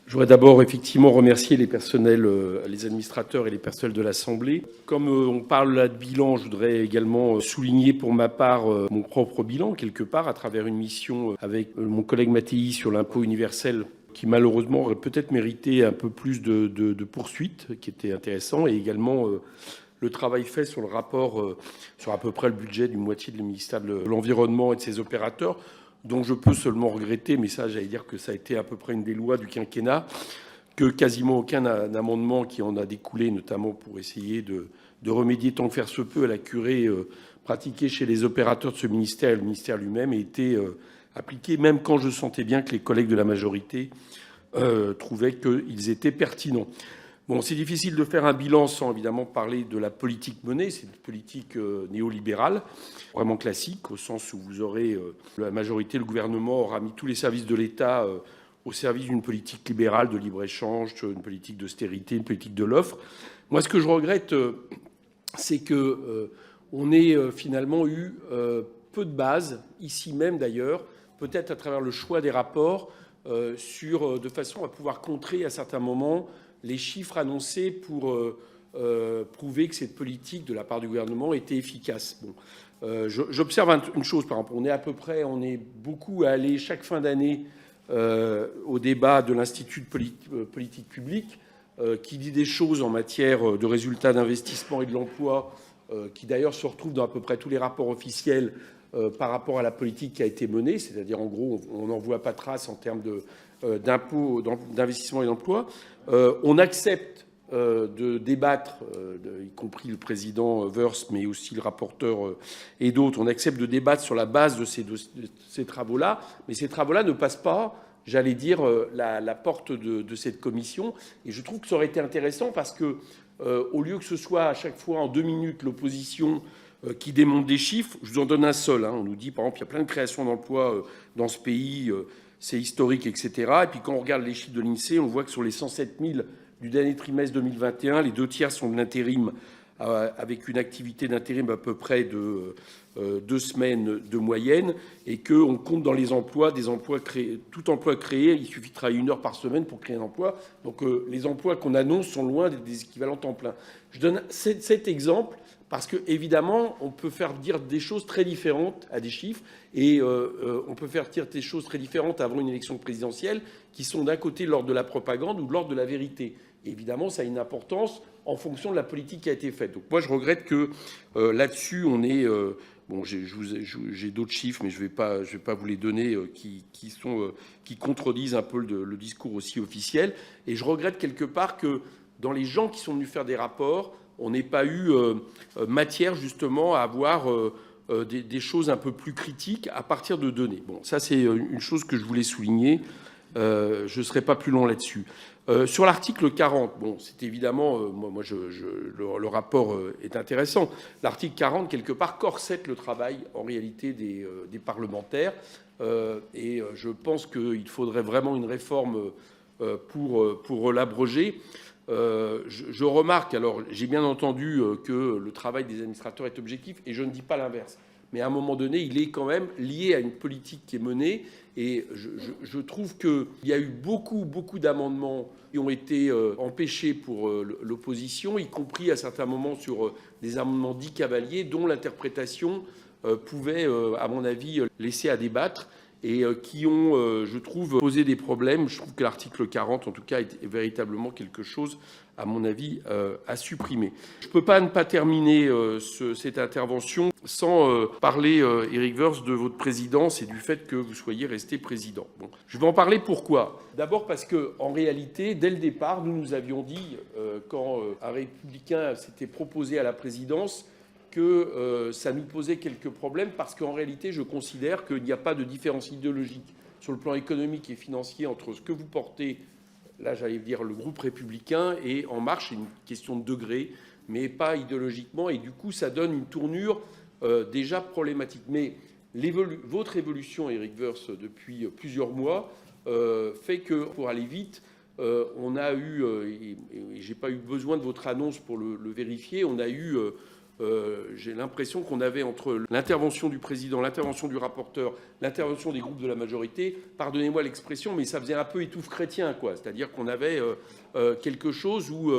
Je voudrais d'abord effectivement remercier les personnels, les administrateurs et les personnels de l'Assemblée. Comme on parle là de bilan, je voudrais également souligner pour ma part mon propre bilan, quelque part, à travers une mission avec mon collègue Mattei sur l'impôt universel, qui malheureusement aurait peut-être mérité un peu plus de poursuites, qui était intéressant, et également le travail fait sur le rapport sur à peu près le budget d'une moitié du ministère de l'Environnement et de ses opérateurs, dont je peux seulement regretter, mais ça, j'allais dire que ça a été à peu près une des lois du quinquennat, que quasiment aucun amendement qui en a découlé, notamment pour essayer de remédier tant que faire se peut à la curée pratiquée chez les opérateurs de ce ministère et le ministère lui-même, a été appliqué, même quand je sentais bien que les collègues de la majorité trouvaient qu'ils étaient pertinents. Bon, c'est difficile de faire un bilan sans évidemment parler de la politique menée. C'est une politique néolibérale, vraiment classique, au sens où vous aurez la majorité, le gouvernement aura mis tous les services de l'État au service d'une politique libérale de libre-échange, une politique d'austérité, une politique de l'offre. Moi, ce que je regrette, c'est qu'on ait finalement eu peu de bases, ici même d'ailleurs, peut-être à travers le choix des rapports, de façon à pouvoir contrer à certains moments les chiffres annoncés pour prouver que cette politique de la part du gouvernement était efficace. Bon. J'observe une chose, par exemple, on est beaucoup à aller chaque fin d'année au débat de l'Institut de politique publique, qui dit des choses en matière de résultats d'investissement et de l'emploi, qui d'ailleurs se retrouvent dans à peu près tous les rapports officiels par rapport à la politique qui a été menée, c'est-à-dire en gros, on n'en voit pas trace en termes d'impôts, d'investissement et d'emploi. On accepte de débattre, y compris le président Wörth, mais aussi le rapporteur et d'autres, on accepte de débattre sur la base de ces travaux-là, mais ces travaux-là ne passent pas, j'allais dire, la porte de cette commission. Et je trouve que ça aurait été intéressant parce que, au lieu que ce soit à chaque fois en 2 minutes l'opposition qui démonte des chiffres, je vous en donne un seul. On nous dit, par exemple, il y a plein de créations d'emplois dans ce pays, c'est historique, etc. Et puis quand on regarde les chiffres de l'INSEE, on voit que sur les 107 000 du dernier trimestre 2021, les 2 tiers sont de l'intérim, avec une activité d'intérim à peu près de 2 semaines de moyenne, et qu'on compte dans les emplois, des emplois créés, tout emploi créé, il suffit de travailler 1 heure par semaine pour créer un emploi. Donc les emplois qu'on annonce sont loin des équivalents temps plein. Je donne cet exemple parce que, évidemment, on peut faire dire des choses très différentes à des chiffres, et on peut faire dire des choses très différentes avant une élection présidentielle, qui sont d'un côté l'ordre de la propagande ou de l'ordre de la vérité. Et évidemment, ça a une importance en fonction de la politique qui a été faite. Donc moi, je regrette que là-dessus, on est... bon, j'ai d'autres chiffres, mais je vais pas vous les donner, qui contredisent un peu le discours aussi officiel. Et je regrette quelque part que dans les gens qui sont venus faire des rapports, on n'ait pas eu matière justement à avoir des choses un peu plus critiques à partir de données. Bon, ça c'est une chose que je voulais souligner. Je ne serai pas plus long là-dessus. Sur l'article 40, bon, c'est évidemment, le rapport est intéressant. L'article 40, quelque part, corsette le travail en réalité des parlementaires. Et je pense qu'il faudrait vraiment une réforme pour l'abroger. Je remarque, alors j'ai bien entendu que le travail des administrateurs est objectif, et je ne dis pas l'inverse. Mais à un moment donné, il est quand même lié à une politique qui est menée. Et je trouve qu'il y a eu beaucoup d'amendements qui ont été empêchés pour l'opposition, y compris à certains moments sur des amendements dits cavaliers, dont l'interprétation pouvait, à mon avis, laisser à débattre, et qui ont, je trouve, posé des problèmes. Je trouve que l'article 40, en tout cas, est véritablement quelque chose, à mon avis, à supprimer. Je ne peux pas ne pas terminer cette intervention sans parler, Éric Woerth, de votre présidence et du fait que vous soyez resté président. Bon, je vais en parler pourquoi. D'abord parce qu'en réalité, dès le départ, nous avions dit, quand un républicain s'était proposé à la présidence, que ça nous posait quelques problèmes, parce qu'en réalité, je considère qu'il n'y a pas de différence idéologique sur le plan économique et financier entre ce que vous portez, là j'allais dire le groupe républicain, et En Marche. C'est une question de degré, mais pas idéologiquement, et du coup ça donne une tournure déjà problématique. Mais votre évolution, Éric Woerth, depuis plusieurs mois, fait que, pour aller vite, on a eu, et j'ai pas eu besoin de votre annonce pour le vérifier, on a eu j'ai l'impression qu'on avait entre l'intervention du président, l'intervention du rapporteur, l'intervention des groupes de la majorité, pardonnez-moi l'expression, mais ça faisait un peu étouffe chrétien, quoi. C'est-à-dire qu'on avait quelque chose où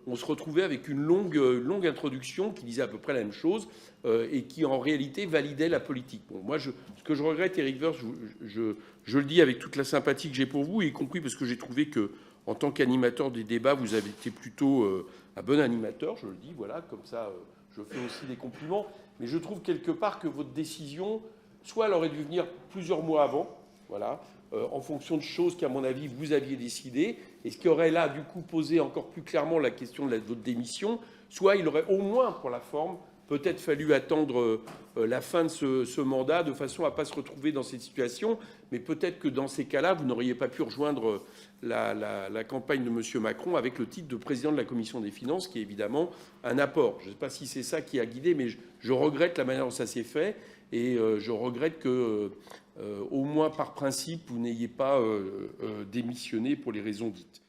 on se retrouvait avec une longue introduction qui disait à peu près la même chose et qui en réalité validait la politique. Bon, moi, ce que je regrette, Éric Woerth, je le dis avec toute la sympathie que j'ai pour vous, y compris parce que j'ai trouvé que, en tant qu'animateur des débats, vous avez été plutôt un bon animateur, je le dis, voilà, comme ça, je fais aussi des compliments. Mais je trouve quelque part que votre décision, soit elle aurait dû venir plusieurs mois avant, voilà, en fonction de choses qu'à mon avis vous aviez décidées, et ce qui aurait là du coup posé encore plus clairement la question de votre démission, soit il aurait au moins pour la forme peut-être fallu attendre la fin de ce mandat de façon à ne pas se retrouver dans cette situation, mais peut-être que dans ces cas-là, vous n'auriez pas pu rejoindre la campagne de M. Macron avec le titre de président de la Commission des finances, qui est évidemment un apport. Je ne sais pas si c'est ça qui a guidé, mais je regrette la manière dont ça s'est fait, et je regrette que, au moins par principe, vous n'ayez pas démissionné pour les raisons dites.